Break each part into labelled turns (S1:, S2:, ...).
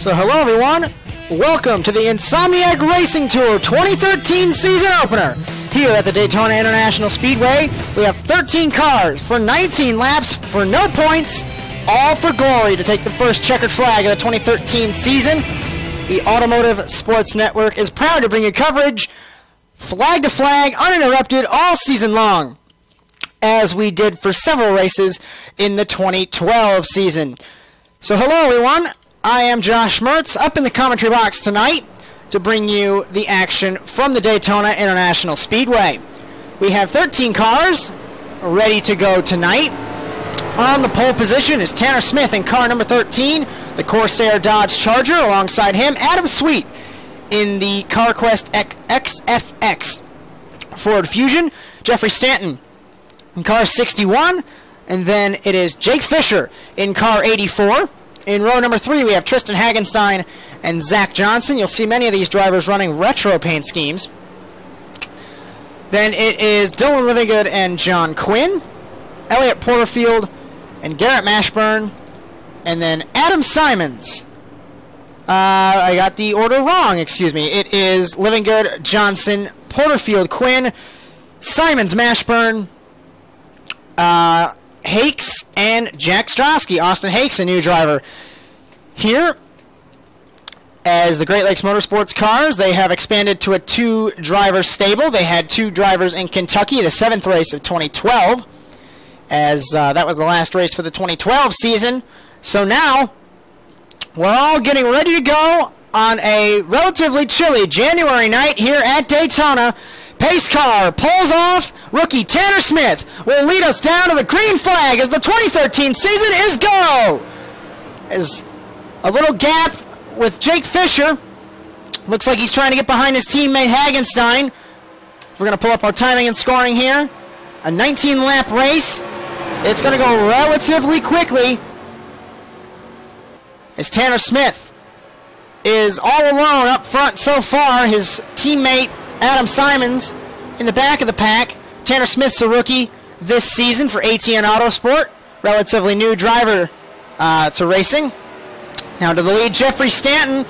S1: So hello everyone, welcome to the Insomniac Racing Tour 2013 season opener. Here at the Daytona International Speedway, we have 13 cars for 19 laps for no points, all for glory to take the first checkered flag of the 2013 season. The Automotive Sports Network is proud to bring you coverage, flag to flag, uninterrupted, all season long, as we did for several races in the 2012 season. So hello everyone, I am Josh Mertz, up in the commentary box tonight to bring you the action from the Daytona International Speedway. We have 13 cars ready to go tonight. On the pole position is Tanner Smith in car number 13, the Corsair Dodge Charger. Alongside him, Adam Sweet in the CarQuest XFX Ford Fusion. Jeffrey Stanton in car 61, and then it is Jake Fisher in car 84. In row number 3, we have Tristan Hagenstein and Zach Johnson. You'll see many of these drivers running retro paint schemes. Then it is Dylan Livingood and John Quinn, Elliot Porterfield and Garrett Mashburn, and then Adam Simons. I got the order wrong, excuse me. It is Livingood, Johnson, Porterfield, Quinn, Simons, Mashburn, Hakes, and Jack Strosky. Austin Hakes, a new driver here. As the Great Lakes Motorsports cars, they have expanded to a 2-driver stable. They had 2 drivers in Kentucky, the 7th race of 2012, as that was the last race for the 2012 season. So now, we're all getting ready to go on a relatively chilly January night here at Daytona. Pace car pulls off. Rookie Tanner Smith will lead us down to the green flag as the 2013 season is go. There's a little gap with Jake Fisher. Looks like he's trying to get behind his teammate Hagenstein. We're going to pull up our timing and scoring here. A 19-lap race. It's going to go relatively quickly as Tanner Smith is all alone up front so far. His teammate Adam Simons in the back of the pack. Tanner Smith's a rookie this season for ATN Autosport. Relatively new driver to racing. Now to the lead, Jeffrey Stanton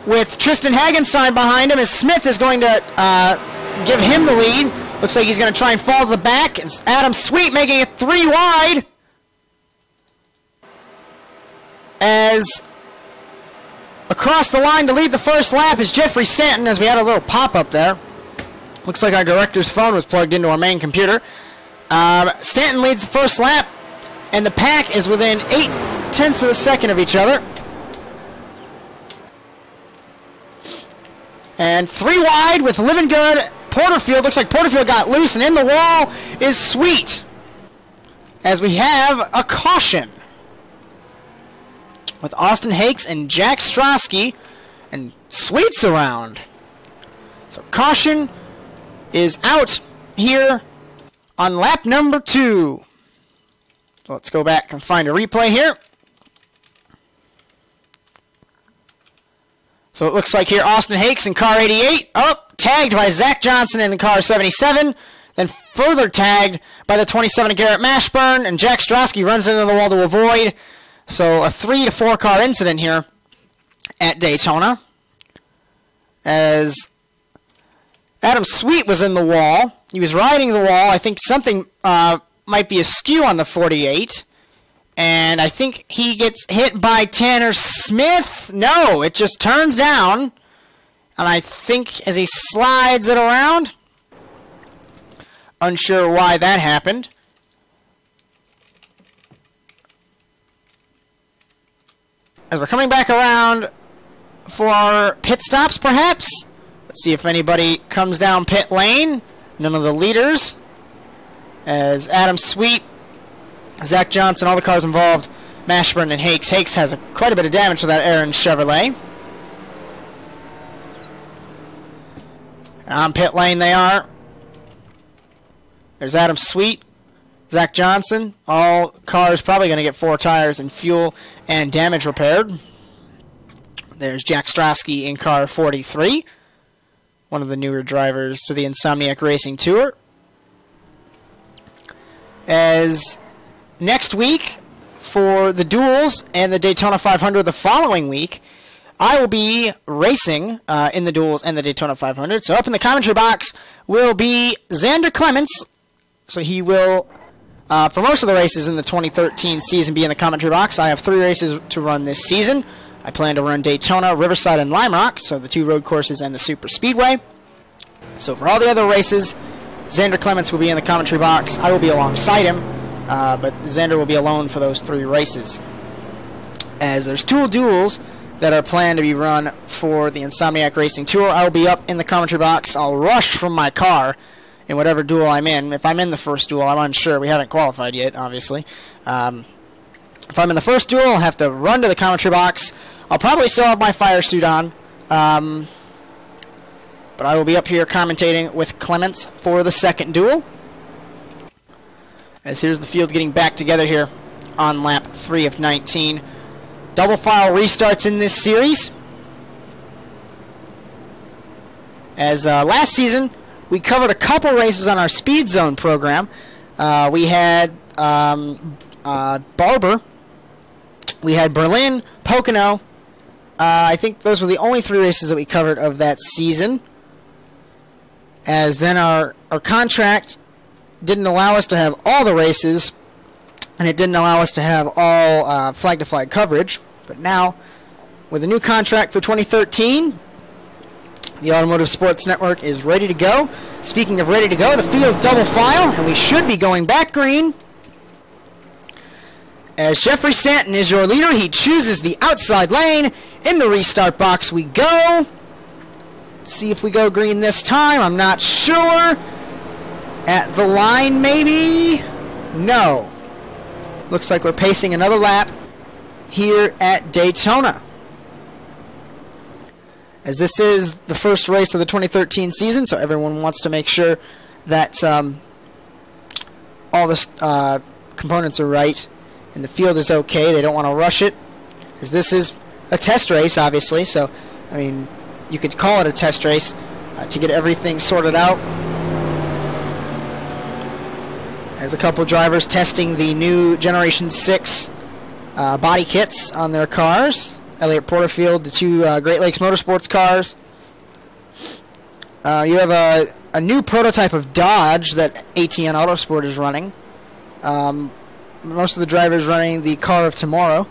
S1: with Tristan Hagenstein behind him as Smith is going to give him the lead. Looks like he's going to try and fall to the back. It's Adam Sweet making it 3 wide. As across the line to lead the first lap is Jeffrey Stanton, as we had a little pop-up there. Looks like our director's phone was plugged into our main computer. Stanton leads the first lap, and the pack is within 0.8 of a second of each other. And 3 wide with Livingood. Porterfield, looks like Porterfield got loose, and in the wall is Sweet, as we have a caution with Austin Hakes and Jack Strosky, and Sweet's around. So caution is out here on lap number 2. So let's go back and find a replay here. So it looks like here Austin Hakes in car 88, tagged by Zach Johnson in the car 77, then further tagged by the 27 Garrett Mashburn, and Jack Strosky runs into the wall to avoid. So a 3 to 4 car incident here at Daytona, as Adam Sweet was in the wall. He was riding the wall. I think something might be askew on the 48. And I think he gets hit by Tanner Smith. No, it just turns down. And I think as he slides it around, unsure why that happened. As we're coming back around for pit stops, perhaps. Let's see if anybody comes down pit lane. None of the leaders. As Adam Sweet, Zach Johnson, all the cars involved, Mashburn and Hakes. Hakes has quite a bit of damage to that Aaron Chevrolet. On pit lane they are. There's Adam Sweet, Zach Johnson. All cars probably going to get 4 tires and fuel and damage repaired. There's Jack Strosky in car 43. One of the newer drivers to the Insomniac Racing Tour. As next week, for the duels and the Daytona 500 the following week, I will be racing in the duels and the Daytona 500. So up in the commentary box will be Xander Clements. So he will, for most of the races in the 2013 season, be in the commentary box. I have 3 races to run this season. I plan to run Daytona, Riverside, and Lime Rock, so the 2 road courses and the Super Speedway. So for all the other races, Xander Clements will be in the commentary box. I will be alongside him, but Xander will be alone for those 3 races. As there's 2 duels that are planned to be run for the Insomniac Racing Tour, I will be up in the commentary box. I'll rush from my car in whatever duel I'm in. If I'm in the first duel, I'm unsure. We haven't qualified yet, obviously. If I'm in the first duel, I'll have to run to the commentary box. I'll probably still have my fire suit on. But I will be up here commentating with Clements for the second duel. As here's the field getting back together here on lap 3 of 19. Double file restarts in this series. As last season, we covered a couple races on our Speed Zone program. We had Barber. We had Berlin, Pocono. I think those were the only 3 races that we covered of that season. As then our contract didn't allow us to have all the races, and it didn't allow us to have all flag-to-flag coverage. But now, with a new contract for 2013, the Automotive Sports Network is ready to go. Speaking of ready to go, the field's double file, and we should be going back green. As Jeffrey Stanton is your leader, he chooses the outside lane. In the restart box we go. Let's see if we go green this time. I'm not sure. At the line, maybe? No. Looks like we're pacing another lap here at Daytona. As this is the first race of the 2013 season, so everyone wants to make sure that all the components are right and the field is okay. They don't want to rush it, as this is a test race, obviously. So, I mean, you could call it a test race to get everything sorted out. As a couple drivers testing the new Generation 6 body kits on their cars. Elliott Porterfield, the 2 Great Lakes Motorsports cars. You have a new prototype of Dodge that ATN Autosport is running. Most of the drivers running the car of tomorrow,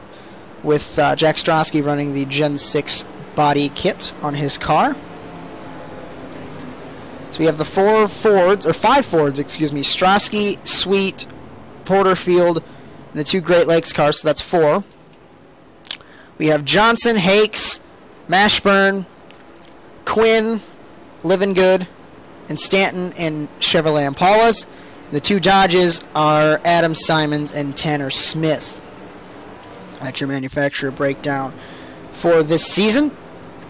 S1: with Jack Strosky running the Gen 6 body kit on his car. So we have the 5 Fords, excuse me, Strosky, Sweet, Porterfield, and the 2 Great Lakes cars, so that's 4. We have Johnson, Hakes, Mashburn, Quinn, Livingood, and Stanton and Chevrolet Impalas. The 2 Dodges are Adam Simons and Tanner Smith. That's your manufacturer breakdown for this season.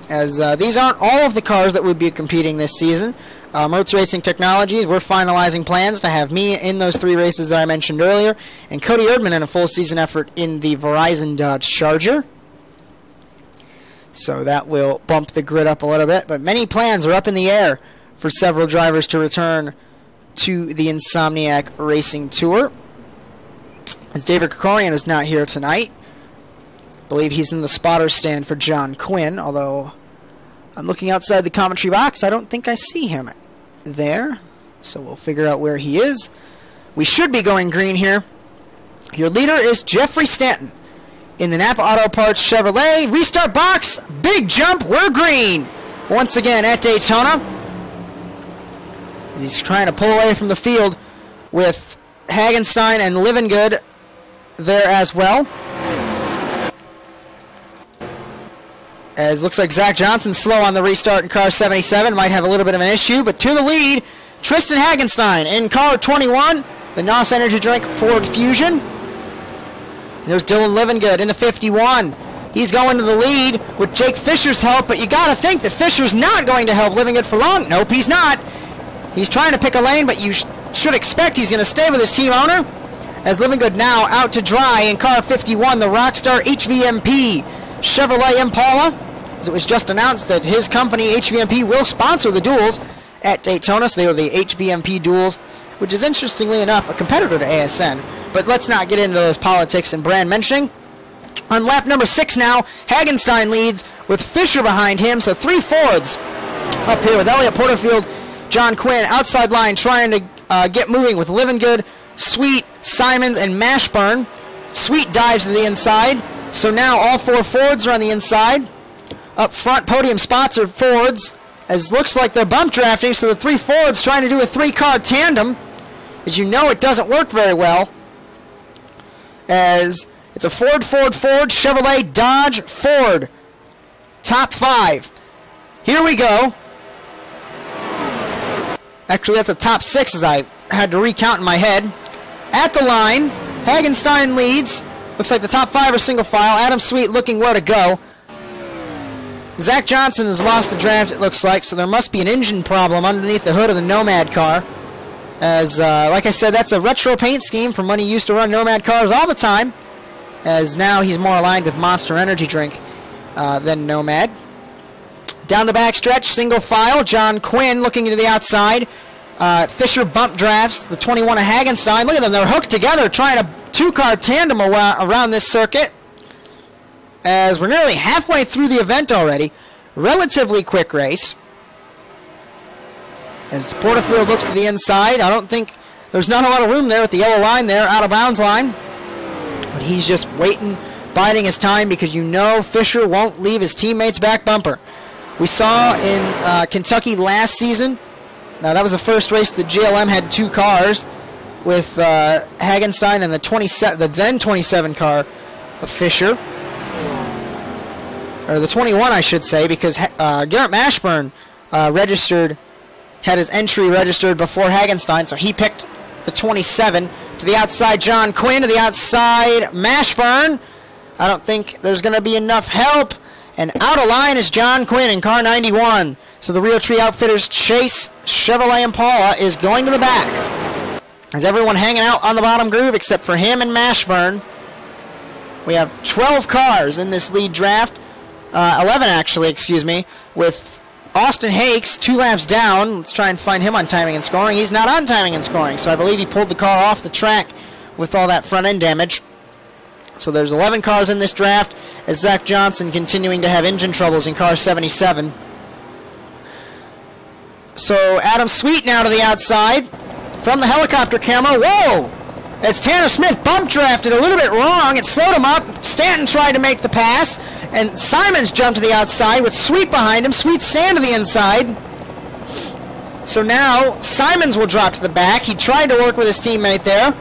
S1: As these aren't all of the cars that would be competing this season. Mertz Racing Technologies, we're finalizing plans to have me in those 3 races that I mentioned earlier, and Cody Erdman in a full season effort in the Verizon Dodge Charger. So that will bump the grid up a little bit, but many plans are up in the air for several drivers to return to the Insomniac Racing Tour. As David Krikorian is not here tonight, I believe he's in the spotter stand for John Quinn, although I'm looking outside the commentary box. I don't think I see him there, so we'll figure out where he is. We should be going green here. Your leader is Jeffrey Stanton in the Napa Auto Parts Chevrolet. Restart box, big jump, we're green. Once again at Daytona. He's trying to pull away from the field with Hagenstein and Livingood there as well. As looks like Zach Johnson slow on the restart in car 77. Might have a little bit of an issue, but to the lead, Tristan Hagenstein in car 21, the NOS Energy Drink Ford Fusion. There's Dylan Livingood in the 51. He's going to the lead with Jake Fisher's help, but you got to think that Fisher's not going to help Livingood for long. Nope, he's not. He's trying to pick a lane, but you should expect he's going to stay with his team owner. As Livingood now out to dry in car 51, the Rockstar HVMP Chevrolet Impala. As it was just announced that his company, HVMP, will sponsor the duels at Daytona. So they are the HVMP duels, which is, interestingly enough, a competitor to ASN. But let's not get into those politics and brand mentioning. On lap number 6 now, Hagenstein leads with Fisher behind him, so 3 Fords up here with Elliott Porterfield, John Quinn, outside line trying to get moving with Livingood, Sweet, Simons, and Mashburn. Sweet dives to the inside, so now all 4 Fords are on the inside. Up front, podium spots are Fords, as looks like they're bump drafting, so the 3 Fords trying to do a 3-car tandem. As you know, it doesn't work very well, as it's a Ford, Chevrolet, Dodge, Ford. Top 5. Here we go. Actually, that's a top 6 as I had to recount in my head. At the line, Hagenstein leads. Looks like the top 5 are single file. Adam Sweet looking where to go. Zach Johnson has lost the draft, it looks like, so there must be an engine problem underneath the hood of the Nomad car. As, like I said, that's a retro paint scheme from when he used to run Nomad cars all the time. As now he's more aligned with Monster Energy Drink than Nomad. Down the back stretch, single file, John Quinn looking into the outside. Fisher bump drafts the 21 of Hagenstein. Look at them, they're hooked together trying a 2-car tandem around this circuit. As we're nearly halfway through the event already. Relatively quick race. As Porterfield looks to the inside, I don't think there's not a lot of room there with the yellow line there, out of bounds line. But he's just waiting, biding his time, because you know Fisher won't leave his teammates' back bumper. We saw in Kentucky last season, now that was the first race that GLM had 2 cars, with Hagenstein and the then 27 car of Fisher. Or the 21, I should say, because Garrett Mashburn had his entry registered before Hagenstein, so he picked the 27. To the outside, John Quinn. To the outside, Mashburn. I don't think there's going to be enough help. And out of line is John Quinn in car 91. So the Real Tree Outfitters Chase Chevrolet Impala is going to the back. As everyone hanging out on the bottom groove except for him and Mashburn. We have 12 cars in this lead draft. 11 actually, excuse me, with Austin Hakes 2 laps down. Let's try and find him on timing and scoring. He's not on timing and scoring, so I believe he pulled the car off the track with all that front end damage. So there's 11 cars in this draft, as Zach Johnson continuing to have engine troubles in car 77. So Adam Sweet now to the outside from the helicopter camera. Whoa! As Tanner Smith bump drafted a little bit wrong, it slowed him up. Stanton tried to make the pass, and Simons jumped to the outside with Sweet behind him. Sweet Sand to the inside. So now Simons will drop to the back. He tried to work with his teammate there.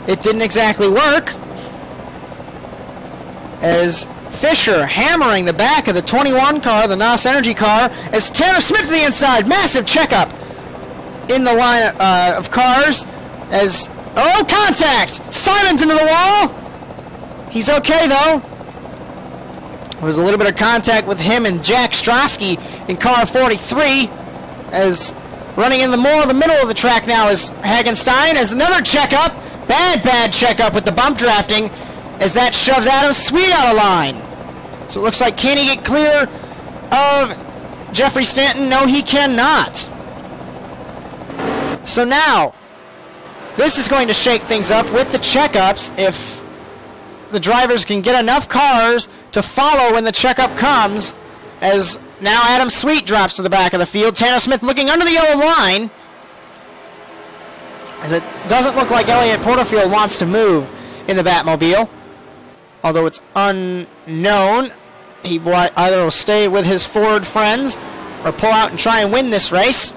S1: It didn't exactly work. As Fisher hammering the back of the 21 car, the NOS Energy car, as Tanner Smith to the inside. Massive checkup in the line of cars. As, oh, contact! Simons into the wall. He's okay, though. There was a little bit of contact with him and Jack Strosky in car 43. As running in the middle of the track now is Hagenstein. As another checkup. Bad checkup with the bump drafting, as that shoves Adam Sweet out of line. So it looks like, can he get clear of Jeffrey Stanton? No, he cannot. So now, this is going to shake things up with the checkups if the drivers can get enough cars to follow when the checkup comes, as now Adam Sweet drops to the back of the field. Tanner Smith looking under the yellow line, as it doesn't look like Elliott Porterfield wants to move in the Batmobile, although it's unknown. He either will stay with his Ford friends or pull out and try and win this race.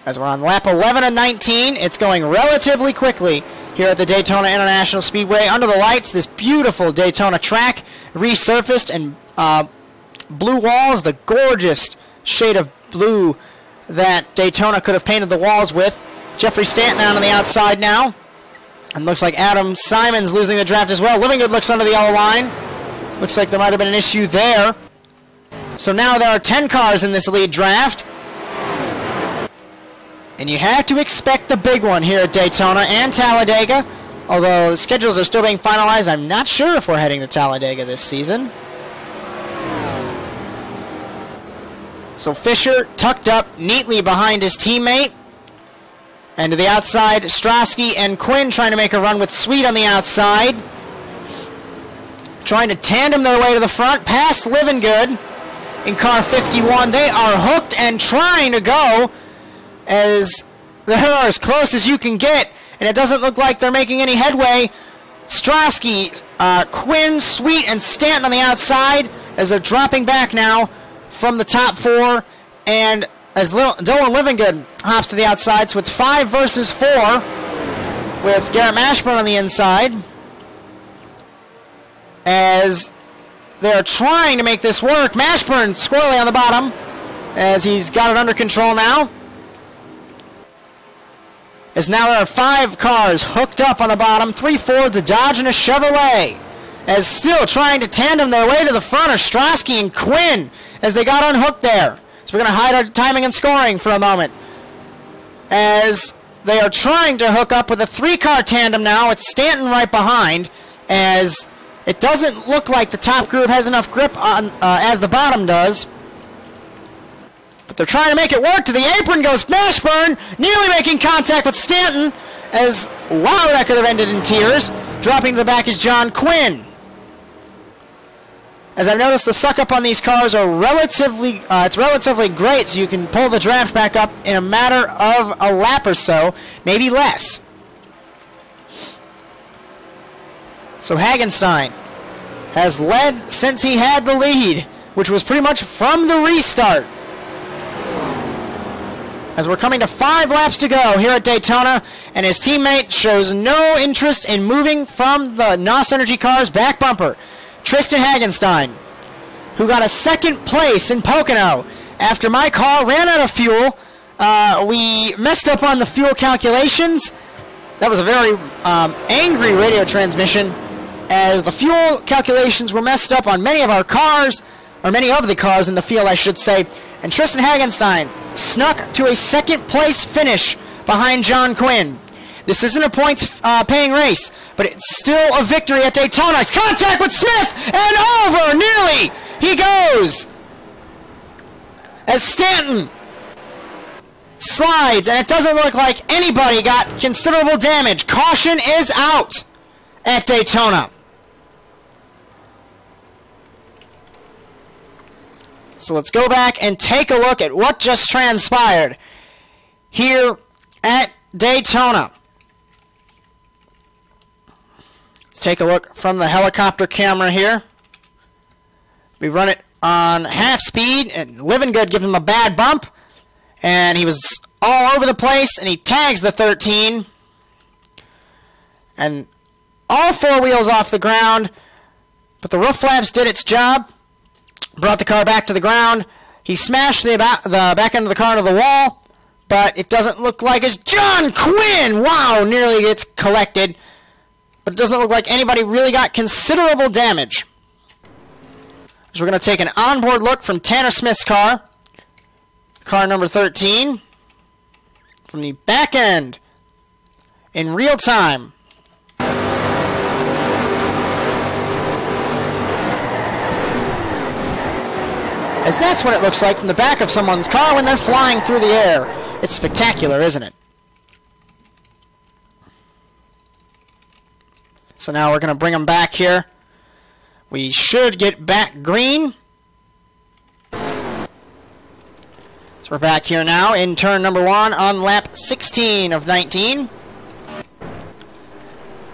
S1: As we're on lap 11 and 19, it's going relatively quickly here at the Daytona International Speedway. Under the lights, this beautiful Daytona track, resurfaced, and blue walls, the gorgeous shade of blue that Daytona could have painted the walls with. Jeffrey Stanton out on the outside now. And looks like Adam Simons losing the draft as well. Livingood looks under the yellow line. Looks like there might have been an issue there. So now there are 10 cars in this lead draft. And you have to expect the big one here at Daytona and Talladega. Although the schedules are still being finalized, I'm not sure if we're heading to Talladega this season. So Fisher tucked up neatly behind his teammate. And to the outside, Strosky and Quinn trying to make a run with Sweet on the outside. Trying to tandem their way to the front, past Living Good in car 51. They are hooked and trying to go as they are as close as you can get, and it doesn't look like they're making any headway. Strosky, Quinn, Sweet, and Stanton on the outside as they're dropping back now from the top 4, and as Dylan Livingood hops to the outside, so it's 5 versus 4 with Garrett Mashburn on the inside as they're trying to make this work. Mashburn squarely on the bottom as he's got it under control now. As now there are 5 cars hooked up on the bottom, 3 Fords, a Dodge, and a Chevrolet. As still trying to tandem their way to the front are Strosky and Quinn as they got unhooked there. So we're going to hide our timing and scoring for a moment. As they are trying to hook up with a 3-car tandem now with Stanton right behind, as it doesn't look like the top group has enough grip on as the bottom does. But they're trying to make it work. To the apron goes Mashburn, nearly making contact with Stanton, as, wow, that could have ended in tears. Dropping to the back is John Quinn. As I've noticed, the suck-up on these cars are relatively great, so you can pull the draft back up in a matter of a lap or so, maybe less. So Hagenstein has led since he had the lead, which was pretty much from the restart. As we're coming to 5 laps to go here at Daytona, and his teammate shows no interest in moving from the NOS Energy car's back bumper. Tristan Hagenstein, who got a 2nd place in Pocono after my car ran out of fuel. We messed up on the fuel calculations. That was a very angry radio transmission, as the fuel calculations were messed up on many of our cars, or many of the cars in the field, I should say. And Tristan Hagenstein snuck to a 2nd place finish behind John Quinn. This isn't a points-paying race, but it's still a victory at Daytona. It's contact with Smith, and over, nearly, he goes. As Stanton slides, and it doesn't look like anybody got considerable damage. Caution is out at Daytona. So let's go back and take a look at what just transpired here at Daytona. Let's take a look from the helicopter camera here. We run it on half speed, and Livingood gives him a bad bump, and he was all over the place, and he tags the 13, and all 4 wheels off the ground, but the roof flaps did its job, brought the car back to the ground. He smashed the back end of the car into the wall, but it doesn't look like it's John Quinn. Wow, nearly gets collected. But it doesn't look like anybody really got considerable damage. So we're going to take an onboard look from Tanner Smith's car. Car number 13. From the back end. In real time. As that's what it looks like from the back of someone's car when they're flying through the air. It's spectacular, isn't it? So now we're going to bring them back here. We should get back green. So we're back here now in turn number 1 on lap 16 of 19.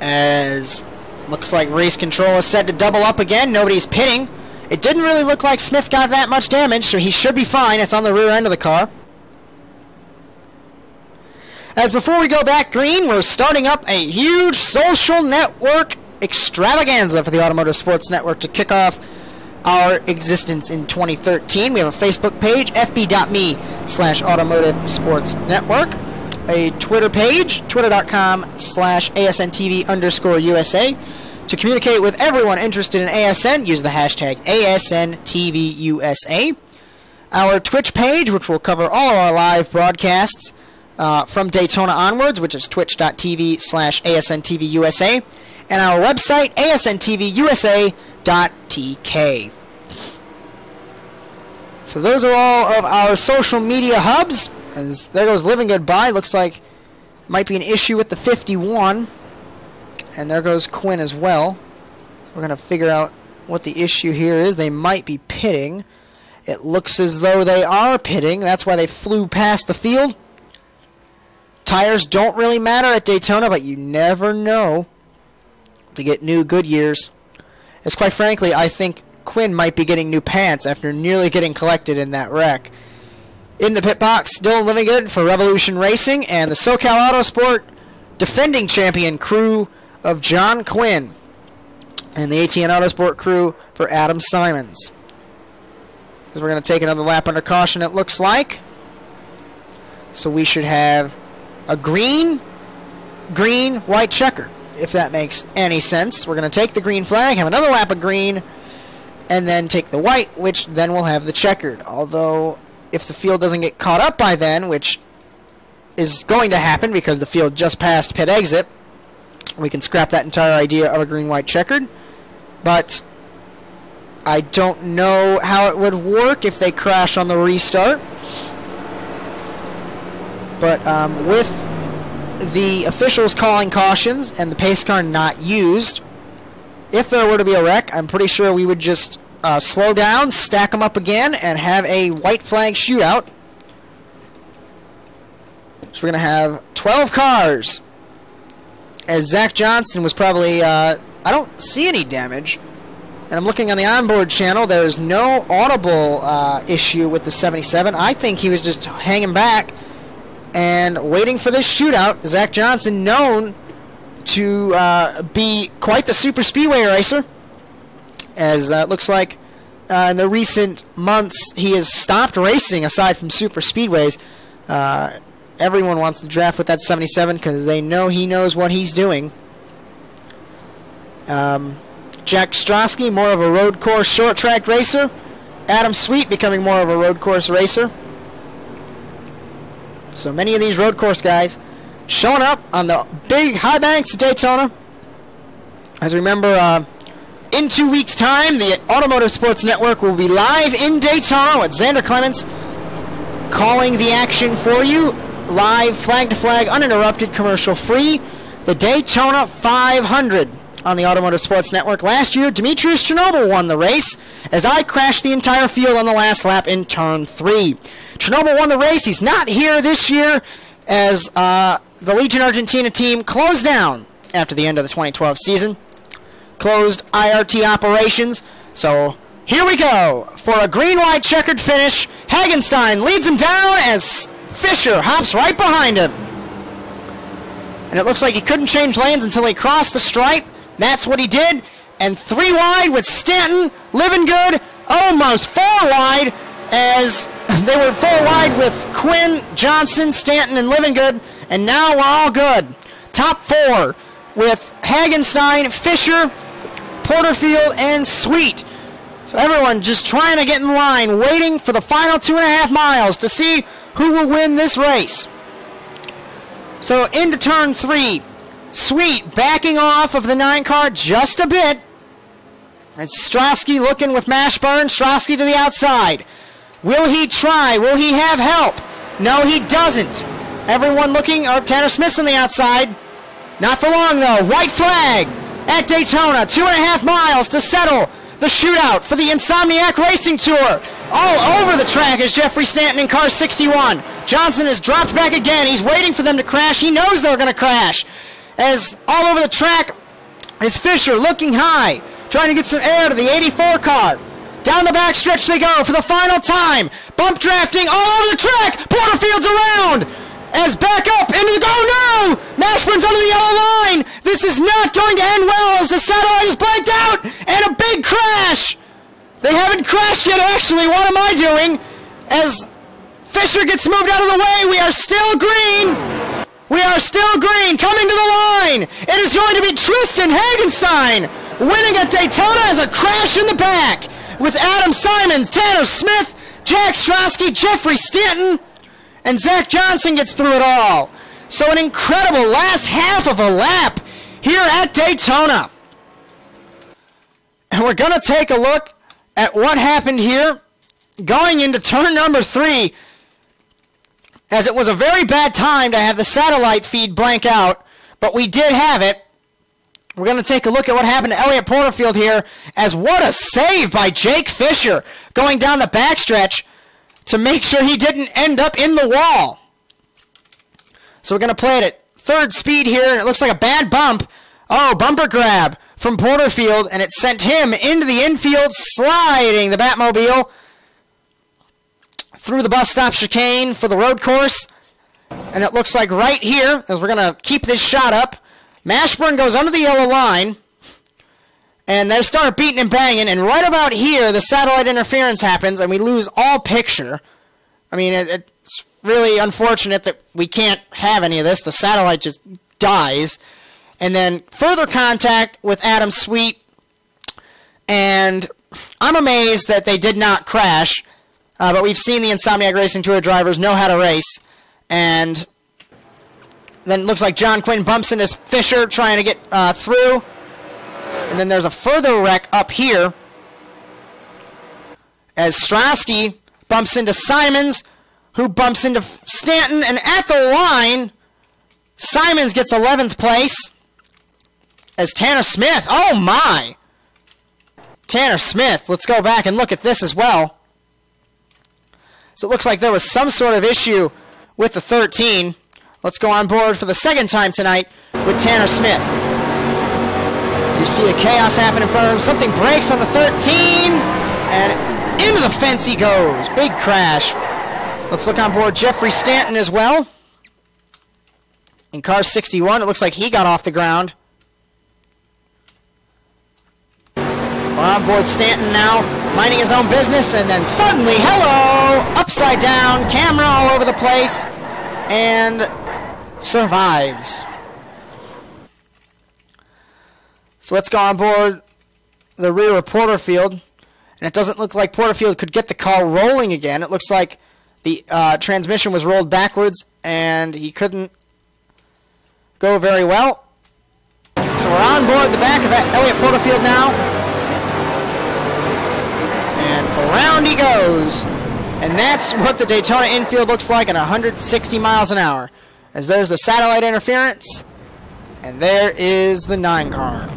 S1: As looks like race control is set to double up again. Nobody's pitting. It didn't really look like Smith got that much damage, so he should be fine. It's on the rear end of the car. As before we go back green, we're starting up a huge social network extravaganza for the Automotive Sports Network to kick off our existence in 2013. We have a Facebook page, fb.me/Automotive Sports Network. A Twitter page, twitter.com/ASNTV_USA. To communicate with everyone interested in ASN, use the hashtag ASNTVUSA. Our Twitch page, which will cover all of our live broadcasts from Daytona onwards, which is twitch.tv/ASNTVUSA. And our website, asntvusa.tk. So those are all of our social media hubs. As there goes Livingood by. Looks like Might be an issue with the 51. And there goes Quinn as well. We're going to figure out what the issue here is. They might be pitting. It looks as though they are pitting. That's why they flew past the field. Tires don't really matter at Daytona, but you never know to get new Goodyears. As quite frankly, I think Quinn might be getting new pants after nearly getting collected in that wreck. In the pit box, Dylan Livingood for Revolution Racing and the SoCal Autosport defending champion crew of John Quinn and the ATN Autosport crew for Adam Simons. We're going to take another lap under caution, it looks like. So we should have a green, white checker, if that makes any sense. We're going to take the green flag, have another lap of green, and then take the white, which then will have the checkered. Although, if the field doesn't get caught up by then, which is going to happen because the field just passed pit exit, we can scrap that entire idea of a green-white checkered. But I don't know how it would work if they crash on the restart. But with the officials calling cautions and the pace car not used, if there were to be a wreck, I'm pretty sure we would just slow down, stack them up again, and have a white flag shootout. So we're going to have 12 cars. As Zach Johnson was probably, I don't see any damage. And I'm looking on the onboard channel. There is no audible issue with the 77. I think he was just hanging back and waiting for this shootout. Zach Johnson, known to be quite the super speedway racer, as it looks like in the recent months he has stopped racing aside from super speedways. Everyone wants to draft with that 77 because they know he knows what he's doing. Jack Strosky, more of a road course short track racer. Adam Sweet becoming more of a road course racer. So many of these road course guys showing up on the big high banks of Daytona. As remember, in 2 weeks' time, the Automotive Sports Network will be live in Daytona with Xander Clements calling the action for you. Live, flag to flag, uninterrupted, commercial free. The Daytona 500 on the Automotive Sports Network. Last year, Demetrius Chernobyl won the race as I crashed the entire field on the last lap in turn 3. Chernobyl won the race. He's not here this year as the Legion Argentina team closed down after the end of the 2012 season. Closed IRT operations. So here we go for a green-white checkered finish. Hagenstein leads him down as Fisher hops right behind him. And it looks like he couldn't change lanes until he crossed the stripe. That's what he did. And 3 wide with Stanton, Livingood, almost 4 wide as they were 4 wide with Quinn, Johnson, Stanton, and Livingood. And now we're all good. Top 4 with Hagenstein, Fisher, Porterfield, and Sweet. So everyone just trying to get in line, waiting for the final 2.5 miles to see who will win this race. So into turn 3. Sweet backing off of the 9 car just a bit. And Strosky looking with Mashburn. Strosky to the outside. Will he try? Will he have help? No, he doesn't. Everyone looking. Oh, Tanner Smith's on the outside. Not for long, though. White flag at Daytona. 2.5 miles to settle the shootout for the Insomniac Racing Tour. All over the track is Jeffrey Stanton in car 61. Johnson has dropped back again. He's waiting for them to crash. He knows they're going to crash. As all over the track is Fisher looking high, trying to get some air to the 84 car. Down the backstretch they go for the final time. Bump drafting all over the track. Porterfield's around. As back up into the... Oh, no! Mashburn's under the yellow line. This is not going to end well as the satellite is blanked out. And a big crash. They haven't crashed yet, actually. What am I doing? As Fisher gets moved out of the way, we are still green. We are still green. Coming to the line. It is going to be Tristan Hagenstein winning at Daytona as a crash in the back with Adam Simons, Tanner Smith, Jack Strosky, Jeffrey Stanton, and Zach Johnson gets through it all. So an incredible last half of a lap here at Daytona. And we're going to take a look at what happened here going into turn number 3. as it was a very bad time to have the satellite feed blank out, but we did have it. We're going to take a look at what happened to Elliott Porterfield here, as what a save by Jake Fisher going down the backstretch to make sure he didn't end up in the wall. So we're going to play it at third speed here, and it looks like a bad bump. Oh, bumper grab from Porterfield, and it sent him into the infield, sliding the Batmobile through the bus stop chicane for the road course. And it looks like right here, as we're going to keep this shot up, Mashburn goes under the yellow line, and they start beating and banging, and right about here, the satellite interference happens, and we lose all picture. I mean, it's really unfortunate that we can't have any of this. The satellite just dies. And then further contact with Adam Sweet, and I'm amazed that they did not crash, but we've seen the Insomniac Racing Tour drivers know how to race, and then it looks like John Quinn bumps into Fisher trying to get through, and then there's a further wreck up here as Strasky bumps into Simons, who bumps into Stanton, and at the line, Simons gets 11th place as Tanner Smith, oh my! Tanner Smith, let's go back and look at this as well. So it looks like there was some sort of issue with the 13. Let's go on board for the second time tonight with Tanner Smith. You see the chaos happen in front of him. Something breaks on the 13, and into the fence he goes. Big crash. Let's look on board Jeffrey Stanton as well. In car 61, it looks like he got off the ground. We're on board Stanton now, minding his own business, and then suddenly, hello, upside down, camera all over the place, and survives. So let's go on board the rear of Porterfield, and it doesn't look like Porterfield could get the car rolling again. It looks like the transmission was rolled backwards, and he couldn't go very well. So we're on board the back of Elliott Porterfield now, and around he goes. And that's what the Daytona infield looks like at 160 miles an hour. As there's the satellite interference, and there is the 9 car.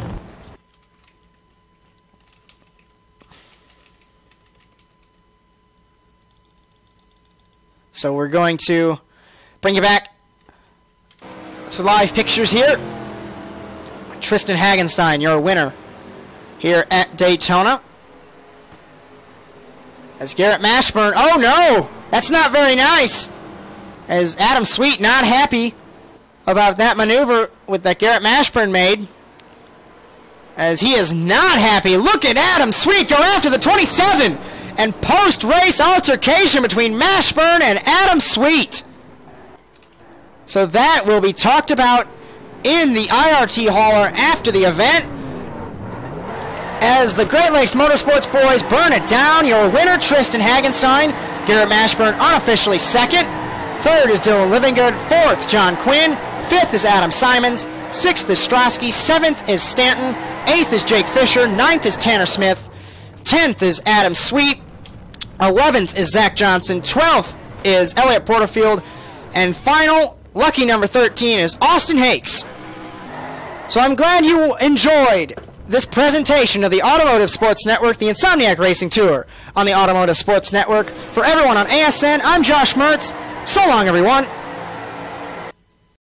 S1: So we're going to bring you back to live pictures here. Tristan Hagenstein, your winner here at Daytona. As Garrett Mashburn, oh no, that's not very nice. As Adam Sweet not happy about that maneuver that Garrett Mashburn made. As he is not happy. Look at Adam Sweet go after the 27. And post-race altercation between Mashburn and Adam Sweet. So that will be talked about in the IRT hauler after the event. As the Great Lakes Motorsports boys burn it down, your winner, Tristan Hagenstein. Garrett Mashburn unofficially second. Third is Dylan Livinggood. Fourth, John Quinn. Fifth is Adam Simons. Sixth is Strasky. Seventh is Stanton. Eighth is Jake Fisher. Ninth is Tanner Smith. 10th is Adam Sweet. 11th is Zach Johnson. 12th is Elliott Porterfield. And final, lucky number 13, is Austin Hakes. So I'm glad you enjoyed this presentation of the Automotive Sports Network, the Insomniac Racing Tour on the Automotive Sports Network. For everyone on ASN, I'm Josh Mertz. So long, everyone.